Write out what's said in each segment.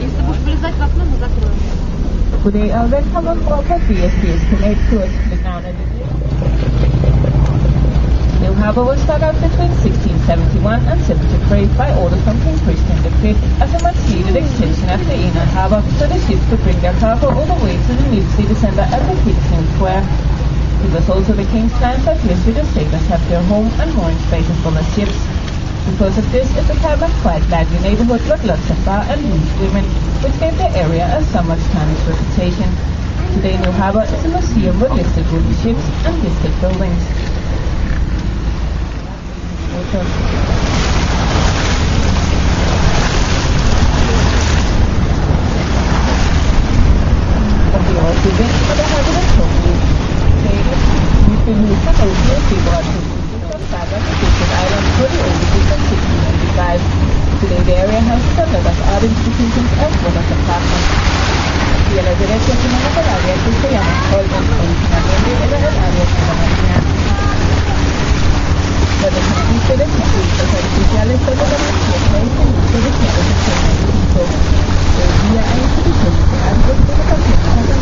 Если будешь вылезать в окно, мы закроем. Good day, welcome on board for BSP's Connect Tours to Ghana. New Harbour will start out between 1671 and 73 by order from King Christian V as a much-needed extension of the inner harbour, so the ships could bring their cargo all the way to the new city centre at the Kingston Square. It was also the King's plan that here should the sailors have their home and mooring spaces for the ships. Because of this, it became a quite lively neighbourhood with lots of bar and loose women, which gave the area a somewhat tarnished reputation. Today, New Harbour is a museum with listed wooden ships and listed buildings. Today the area has a lot of art institutions as well as apartments. Y a la derecha tenemos el área que se llama Holman, originalmente era el área de la marina. La descripción de científicos artificiales sobre la fiesta y el uso de cielos en científico. Hoy día hay instituciones de arte de educación a la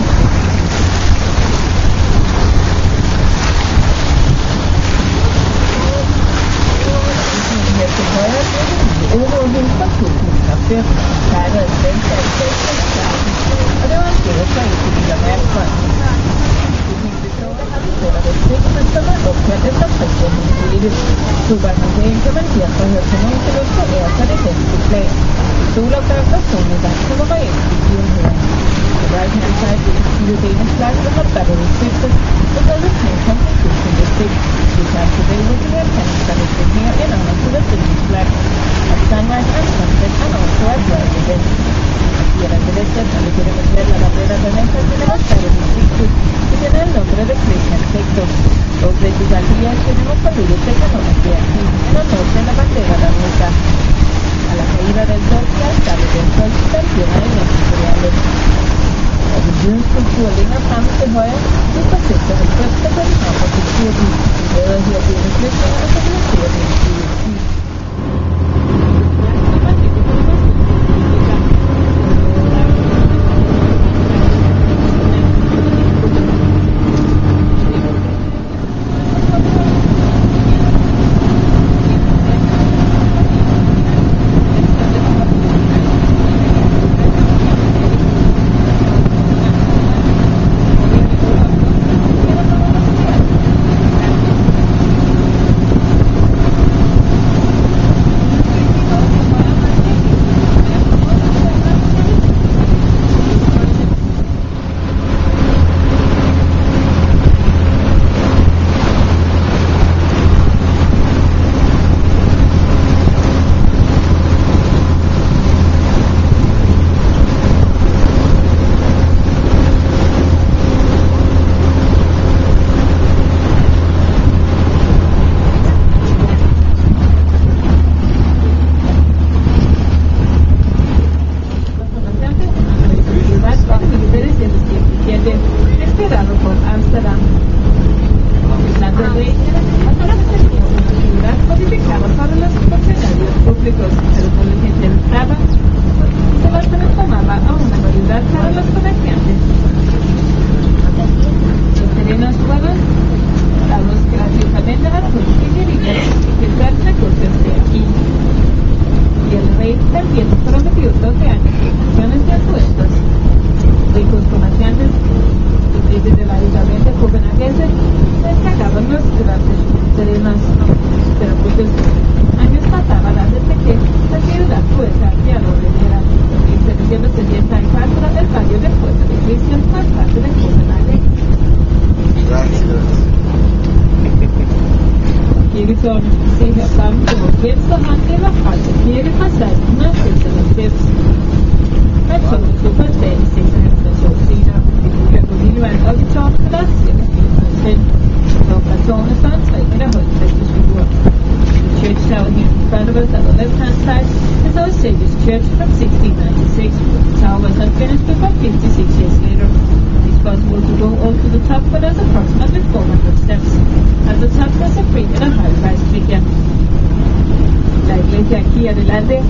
hacia adelante,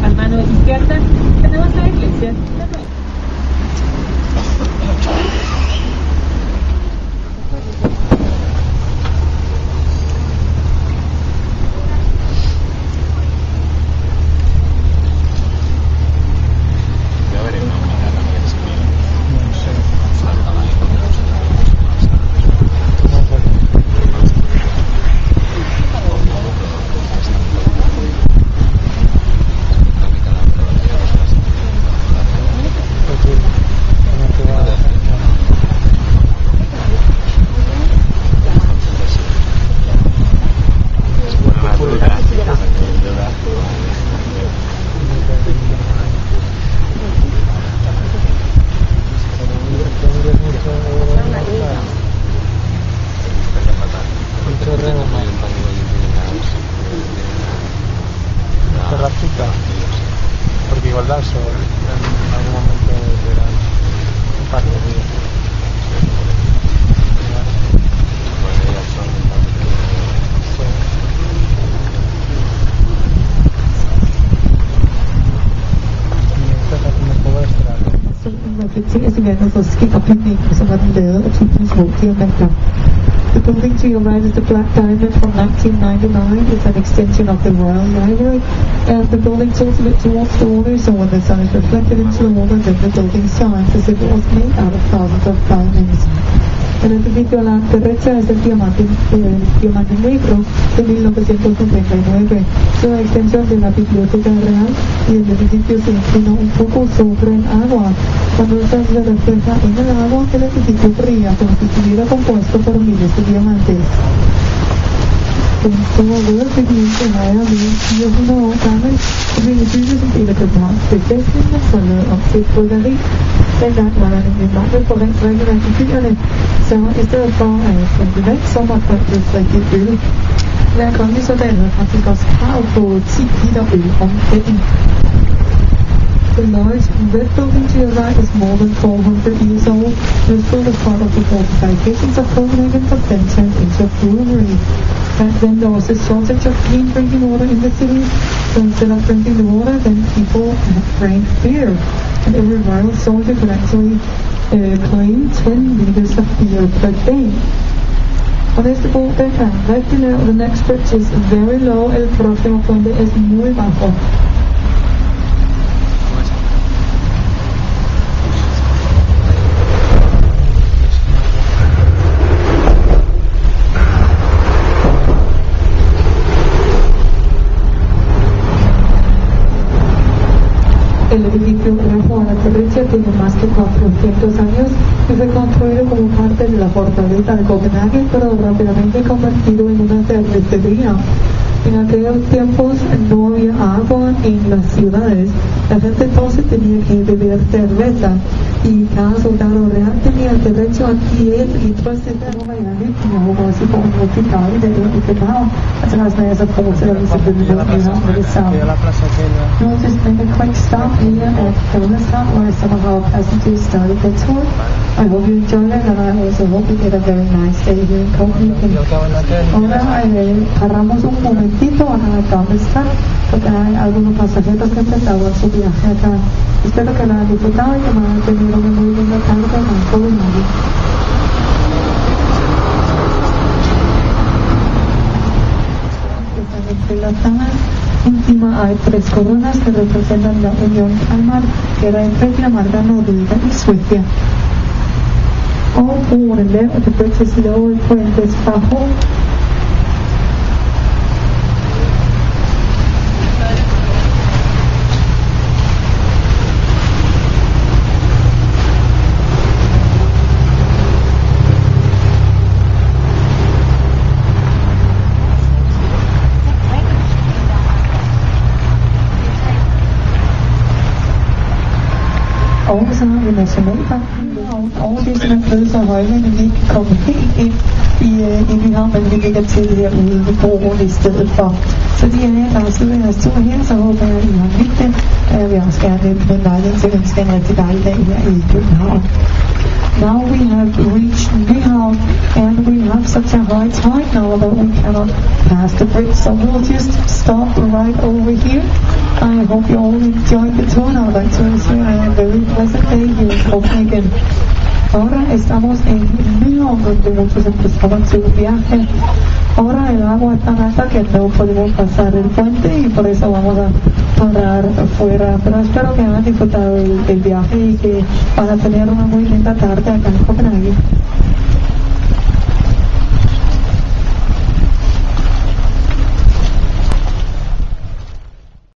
al mano izquierda, tenemos la iglesia. Porque igual da sol en algún momento del verano, un par de días. Reflecting as again as a ski opening som var den lavet af 1000 små diamanter. The building to your right is the Black Diamond from 1999. It's an extension of the Royal Library, and the building tilts a bit towards the water, so when the sun is reflected into the water, then the building shines as if it was made out of thousands of diamonds. El edificio a la derecha es el diamante negro de 1999. Es una extensión de la Biblioteca Real y el edificio se inclina un poco sobre el agua. Cuando el sol se refleja en el agua, el edificio brilla como si estuviera compuesto por miles de diamantes. Så rødbygningen er jeg ved 400 år gammel. Det blev bygget som del af Københavns befæstning og fundet op til et bryggeri. Dengang var der nemlig mangel på rent drikkevand i byerne, så i stedet for at få det væk, så var folk blevet drikket øl. Hver kongelig soldat havde faktisk også krav på 10 liter øl om dagen. The large red building to your right is more than 400 years old. It was built as part of the fortifications of Copenhagen, but then turned into a brewery. Back then there was a shortage of clean drinking water in the city, so instead of drinking the water, then people drank beer. And every royal soldier could actually claim 10 liters of beer per day. Og næste bro, den er rigtig lav. The next bridge is very low. El próximo puente es muy bajo. El edificio rojo a la derecha tiene más de 400 años y fue construido como parte de la fortaleza de Copenhague, pero rápidamente convertido en una cervecería. En aquellos tiempos no había agua en las ciudades, la gente entonces tenía que beber cerveza y cada soldado real tenía el derecho a 10 litros de cerveza. Også på universitetet i København, altså der er sådan altså fortsætter selvfølgelig med det samme. We'll just make a quick stop here at Kølneshavn, where some of our passengers started their tour. I hope you enjoy it, and I also hope you get a very nice day here in Copenhagen. Ahora paramos un momentito a Gamle Strand, porque hay algunos pasajeros que empezaron su viaje acá. Espero que la hayan disfrutado y que van a tener una muy linda tarde en Copenhagen. Entre las damas encima hay 3 coronas que representan la unión al mar, que era entre Dinamarca, Noruega y Suecia. All four on the left of the bridge is lower puentes bajo. Og så har vi Nationalbanken, og det er sådan en fed så højere, men vi ikke kan komme helt ind i Nyhavn, men vi ligger til herude ved broen i stedet for. Så de af jer, der har siddet jeres tur her, så håber jeg, at I har nydt det. Jeg vil også gerne på en lejlighed til at ønske en rigtig dejlig dag her i København. Now we have reached Nyhavn. and we have such a hard time now that we cannot pass the bridge, so we'll just stop right over here. I hope you all enjoyed the tour. I would like to wish you a very pleasant day here in Copenhagen. Ahora estamos en Lyon, donde muchos empezaron su viaje. Ahora el agua es tan alta que no podemos pasar el puente y por eso vamos a parar afuera. Pero espero que hayan disfrutado del viaje y que van a tener una muy linda tarde acá en Copenhague.